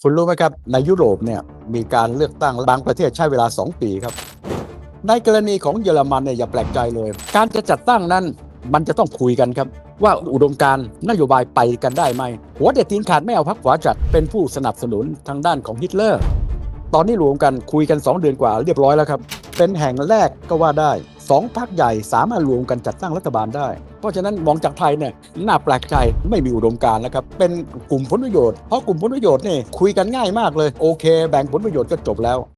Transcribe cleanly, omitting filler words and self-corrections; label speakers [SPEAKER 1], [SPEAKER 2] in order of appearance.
[SPEAKER 1] คุณรู้ไหมครับในยุโรปเนี่ยมีการเลือกตั้งบางประเทศใช้เวลา2 ปีครับในกรณีของเยอรมันเนี่ยอย่าแปลกใจเลยการจะจัดตั้งนั้นมันจะต้องคุยกันครับว่าอุดมการณ์นโยบายไปกันได้ไหมหัวเด็ดตีนขาดไม่เอาพรรคขวาจัดเป็นผู้สนับสนุนทางด้านของฮิตเลอร์ตอนนี้รวมกันคุยกัน2 เดือนกว่าเรียบร้อยแล้วครับเป็นแห่งแรกก็ว่าได้2 พรรคใหญ่สามารถรวมกันจัดตั้งรัฐบาลได้เพราะฉะนั้นมองจากไทยเนี่ยน่าแปลกใจไม่มีอุดมการณ์แล้วครับเป็นกลุ่มผลประโยชน์เพราะกลุ่มผลประโยชน์นี่คุยกันง่ายมากเลยโอเคแบ่งผลประโยชน์ก็จบแล้ว